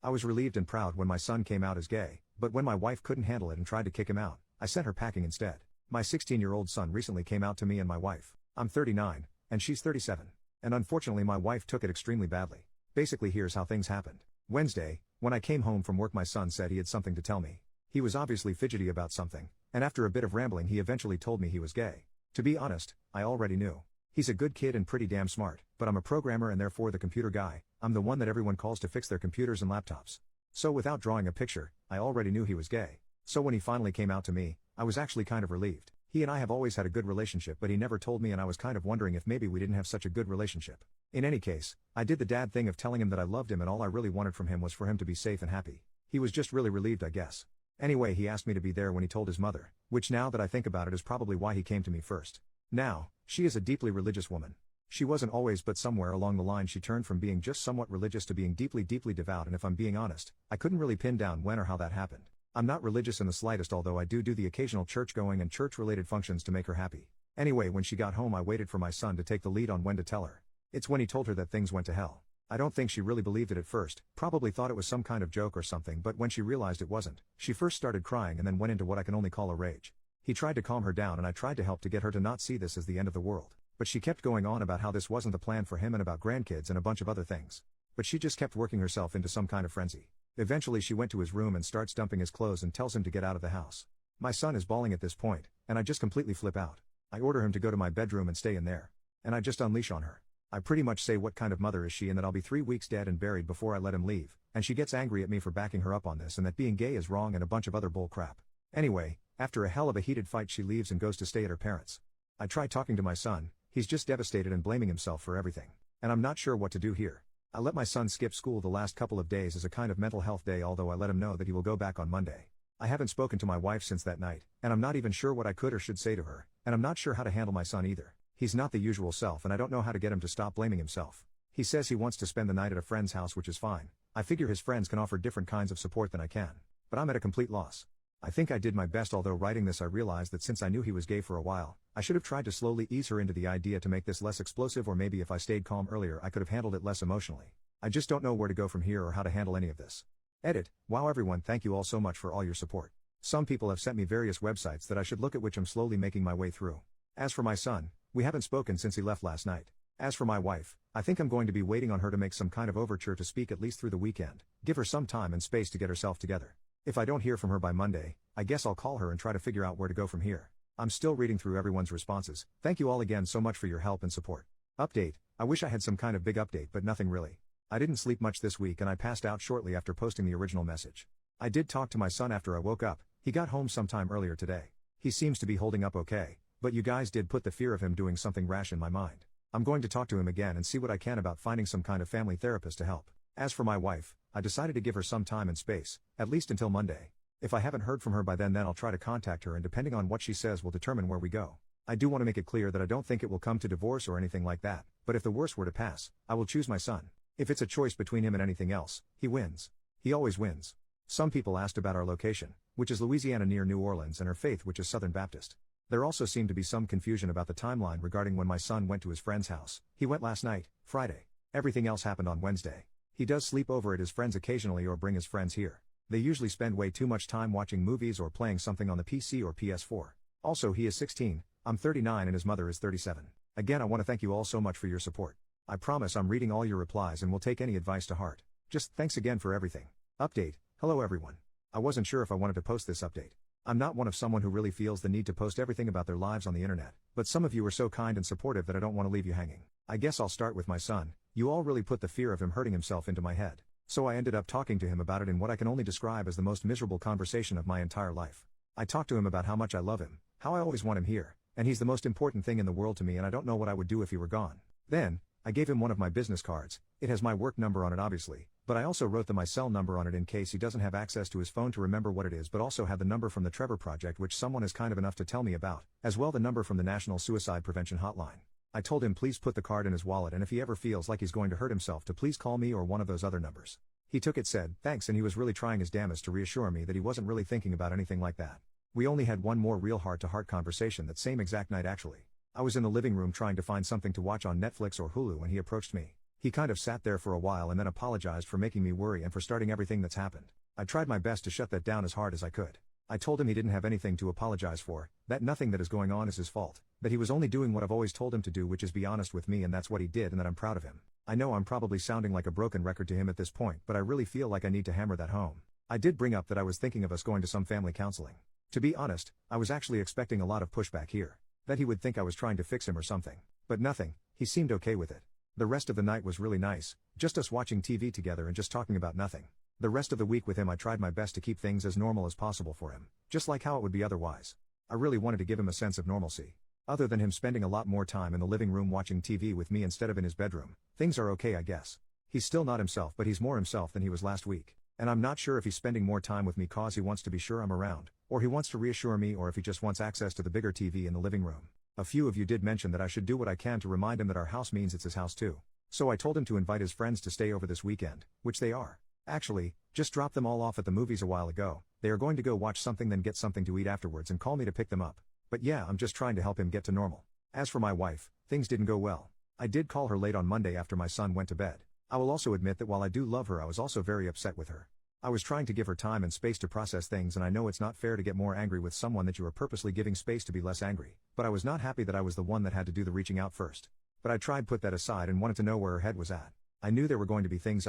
I was relieved and proud when my son came out as gay, but when my wife couldn't handle it and tried to kick him out, I sent her packing instead. My 16-year-old son recently came out to me and my wife. I'm 39, and she's 37. And unfortunately my wife took it extremely badly. Basically here's how things happened. Wednesday, when I came home from work my son said he had something to tell me. He was obviously fidgety about something, and after a bit of rambling he eventually told me he was gay. To be honest, I already knew. He's a good kid and pretty damn smart, but I'm a programmer and therefore the computer guy. I'm the one that everyone calls to fix their computers and laptops. So without drawing a picture, I already knew he was gay. So when he finally came out to me, I was actually kind of relieved. He and I have always had a good relationship but he never told me and I was kind of wondering if maybe we didn't have such a good relationship. In any case, I did the dad thing of telling him that I loved him and all I really wanted from him was for him to be safe and happy. He was just really relieved I guess. Anyway he asked me to be there when he told his mother, which now that I think about it is probably why he came to me first. Now, she is a deeply religious woman. She wasn't always but somewhere along the line she turned from being just somewhat religious to being deeply devout and if I'm being honest, I couldn't really pin down when or how that happened. I'm not religious in the slightest although I do the occasional church-going and church-related functions to make her happy. Anyway when she got home I waited for my son to take the lead on when to tell her. It's when he told her that things went to hell. I don't think she really believed it at first, probably thought it was some kind of joke or something but when she realized it wasn't, she first started crying and then went into what I can only call a rage. He tried to calm her down and I tried to help to get her to not see this as the end of the world. But she kept going on about how this wasn't the plan for him and about grandkids and a bunch of other things. But she just kept working herself into some kind of frenzy. Eventually she went to his room and starts dumping his clothes and tells him to get out of the house. My son is bawling at this point, and I just completely flip out. I order him to go to my bedroom and stay in there. And I just unleash on her. I pretty much say what kind of mother is she and that I'll be 3 weeks dead and buried before I let him leave, and she gets angry at me for backing her up on this and that being gay is wrong and a bunch of other bull crap. Anyway, after a hell of a heated fight she leaves and goes to stay at her parents'. I try talking to my son, he's just devastated and blaming himself for everything. And I'm not sure what to do here. I let my son skip school the last couple of days as a kind of mental health day although I let him know that he will go back on Monday. I haven't spoken to my wife since that night, and I'm not even sure what I could or should say to her, and I'm not sure how to handle my son either. He's not the usual self and I don't know how to get him to stop blaming himself. He says he wants to spend the night at a friend's house which is fine. I figure his friends can offer different kinds of support than I can. But I'm at a complete loss. I think I did my best although writing this I realized that since I knew he was gay for a while, I should have tried to slowly ease her into the idea to make this less explosive or maybe if I stayed calm earlier I could have handled it less emotionally. I just don't know where to go from here or how to handle any of this. Edit. Wow everyone, thank you all so much for all your support. Some people have sent me various websites that I should look at which I'm slowly making my way through. As for my son, we haven't spoken since he left last night. As for my wife, I think I'm going to be waiting on her to make some kind of overture to speak at least through the weekend, give her some time and space to get herself together. If I don't hear from her by Monday, I guess I'll call her and try to figure out where to go from here. I'm still reading through everyone's responses. Thank you all again so much for your help and support. Update. I wish I had some kind of big update but nothing really. I didn't sleep much this week and I passed out shortly after posting the original message. I did talk to my son after I woke up. He got home sometime earlier today. He seems to be holding up okay, but you guys did put the fear of him doing something rash in my mind. I'm going to talk to him again and see what I can about finding some kind of family therapist to help. As for my wife, I decided to give her some time and space, at least until Monday. If I haven't heard from her by then I'll try to contact her and depending on what she says will determine where we go. I do want to make it clear that I don't think it will come to divorce or anything like that, but if the worst were to pass, I will choose my son. If it's a choice between him and anything else, he wins. He always wins. Some people asked about our location, which is Louisiana near New Orleans, and our faith, which is Southern Baptist. There also seemed to be some confusion about the timeline regarding when my son went to his friend's house. He went last night, Friday. Everything else happened on Wednesday. He does sleep over at his friends occasionally or bring his friends here. They usually spend way too much time watching movies or playing something on the PC or PS4. Also he is 16, I'm 39 and his mother is 37. Again I want to thank you all so much for your support. I promise I'm reading all your replies and will take any advice to heart. Just thanks again for everything. Update. Hello everyone. I wasn't sure if I wanted to post this update. I'm not one of someone who really feels the need to post everything about their lives on the internet, but some of you are so kind and supportive that I don't want to leave you hanging. I guess I'll start with my son. You all really put the fear of him hurting himself into my head. So I ended up talking to him about it in what I can only describe as the most miserable conversation of my entire life. I talked to him about how much I love him, how I always want him here, and he's the most important thing in the world to me and I don't know what I would do if he were gone. Then, I gave him one of my business cards. It has my work number on it obviously, but I also wrote my cell number on it in case he doesn't have access to his phone to remember what it is, but also had the number from the Trevor Project which someone is kind of enough to tell me about, as well the number from the National Suicide Prevention Hotline. I told him please put the card in his wallet and if he ever feels like he's going to hurt himself to please call me or one of those other numbers. He took it, said thanks, and he was really trying his damnedest to reassure me that he wasn't really thinking about anything like that. We only had one more real heart-to-heart conversation that same exact night actually. I was in the living room trying to find something to watch on Netflix or Hulu when he approached me. He kind of sat there for a while and then apologized for making me worry and for starting everything that's happened. I tried my best to shut that down as hard as I could. I told him he didn't have anything to apologize for, that nothing that is going on is his fault, that he was only doing what I've always told him to do, which is be honest with me, and that's what he did, and that I'm proud of him. I know I'm probably sounding like a broken record to him at this point, but I really feel like I need to hammer that home. I did bring up that I was thinking of us going to some family counseling. To be honest, I was actually expecting a lot of pushback here. That he would think I was trying to fix him or something. But nothing, he seemed okay with it. The rest of the night was really nice, just us watching TV together and just talking about nothing. The rest of the week with him I tried my best to keep things as normal as possible for him, just like how it would be otherwise. I really wanted to give him a sense of normalcy. Other than him spending a lot more time in the living room watching TV with me instead of in his bedroom, things are okay, I guess. He's still not himself, but he's more himself than he was last week. And I'm not sure if he's spending more time with me cause he wants to be sure I'm around, or he wants to reassure me, or if he just wants access to the bigger TV in the living room. A few of you did mention that I should do what I can to remind him that our house means it's his house too. So I told him to invite his friends to stay over this weekend, which they are. Actually, just dropped them all off at the movies a while ago. They are going to go watch something, then get something to eat afterwards and call me to pick them up. But yeah, I'm just trying to help him get to normal. As for my wife, things didn't go well. I did call her late on Monday after my son went to bed. I will also admit that while I do love her, I was also very upset with her. I was trying to give her time and space to process things, and I know it's not fair to get more angry with someone that you are purposely giving space to be less angry, but I was not happy that I was the one that had to do the reaching out first. But I tried put that aside and wanted to know where her head was at. I knew there were going to be things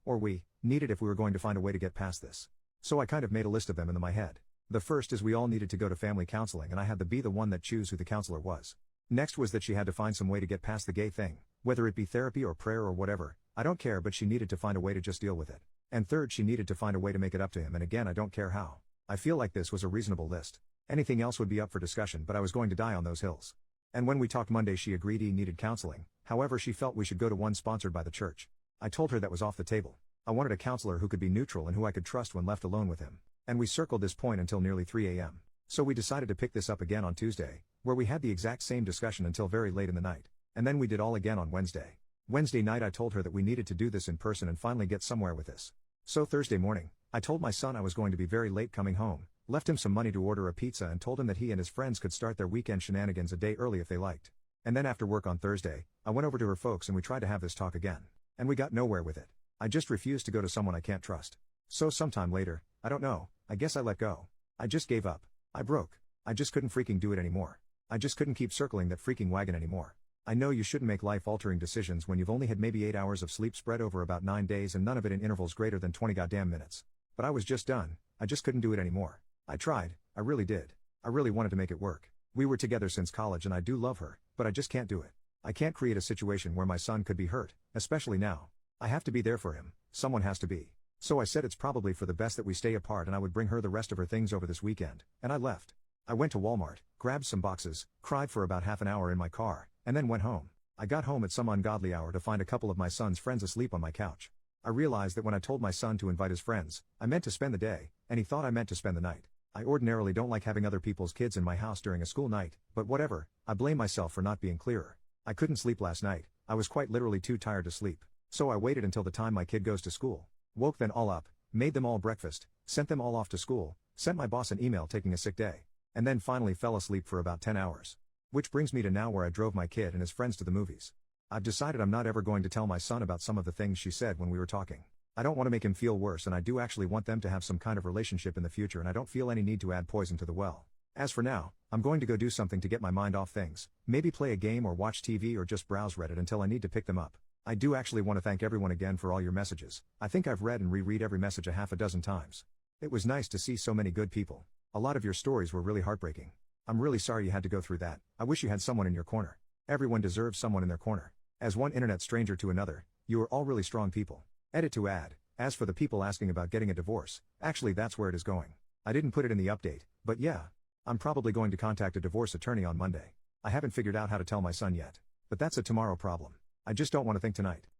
we needed if we were going to find a way to get past this. So I kind of made a list of them in my head. The first is we all needed to go to family counseling, and I had to be the one that choose who the counselor was. Next was that she had to find some way to get past the gay thing, whether it be therapy or prayer or whatever, I don't care, but she needed to find a way to just deal with it. And third, she needed to find a way to make it up to him, and again, I don't care how. I feel like this was a reasonable list. Anything else would be up for discussion, but I was going to die on those hills. And when we talked Monday, she agreed he needed counseling, however she felt we should go to one sponsored by the church. I told her that was off the table. I wanted a counselor who could be neutral and who I could trust when left alone with him. And we circled this point until nearly 3 a.m. So we decided to pick this up again on Tuesday, where we had the exact same discussion until very late in the night. And then we did all again on Wednesday. Wednesday night I told her that we needed to do this in person and finally get somewhere with this. So Thursday morning, I told my son I was going to be very late coming home, left him some money to order a pizza and told him that he and his friends could start their weekend shenanigans a day early if they liked. And then after work on Thursday, I went over to her folks and we tried to have this talk again. And we got nowhere with it. I just refused to go to someone I can't trust. So sometime later, I don't know, I guess I let go. I just gave up. I broke. I just couldn't freaking do it anymore. I just couldn't keep circling that freaking wagon anymore. I know you shouldn't make life-altering decisions when you've only had maybe 8 hours of sleep spread over about 9 days and none of it in intervals greater than 20 goddamn minutes. But I was just done. I just couldn't do it anymore. I tried, I really did. I really wanted to make it work. We were together since college and I do love her, but I just can't do it. I can't create a situation where my son could be hurt, especially now. I have to be there for him, someone has to be. So I said it's probably for the best that we stay apart and I would bring her the rest of her things over this weekend, and I left. I went to Walmart, grabbed some boxes, cried for about half an hour in my car, and then went home. I got home at some ungodly hour to find a couple of my son's friends asleep on my couch. I realized that when I told my son to invite his friends, I meant to spend the day, and he thought I meant to spend the night. I ordinarily don't like having other people's kids in my house during a school night, but whatever, I blame myself for not being clearer. I couldn't sleep last night, I was quite literally too tired to sleep. So I waited until the time my kid goes to school. Woke them all up, made them all breakfast, sent them all off to school, sent my boss an email taking a sick day, and then finally fell asleep for about 10 hours. Which brings me to now where I drove my kid and his friends to the movies. I've decided I'm not ever going to tell my son about some of the things she said when we were talking. I don't want to make him feel worse, and I do actually want them to have some kind of relationship in the future, and I don't feel any need to add poison to the well. As for now, I'm going to go do something to get my mind off things, maybe play a game or watch TV or just browse Reddit until I need to pick them up. I do actually want to thank everyone again for all your messages. I think I've read and reread every message a half a dozen times. It was nice to see so many good people. A lot of your stories were really heartbreaking. I'm really sorry you had to go through that. I wish you had someone in your corner. Everyone deserves someone in their corner. As one internet stranger to another, you are all really strong people. Edit to add. As for the people asking about getting a divorce, actually that's where it is going. I didn't put it in the update, but yeah. I'm probably going to contact a divorce attorney on Monday. I haven't figured out how to tell my son yet. But that's a tomorrow problem. I just don't want to think tonight.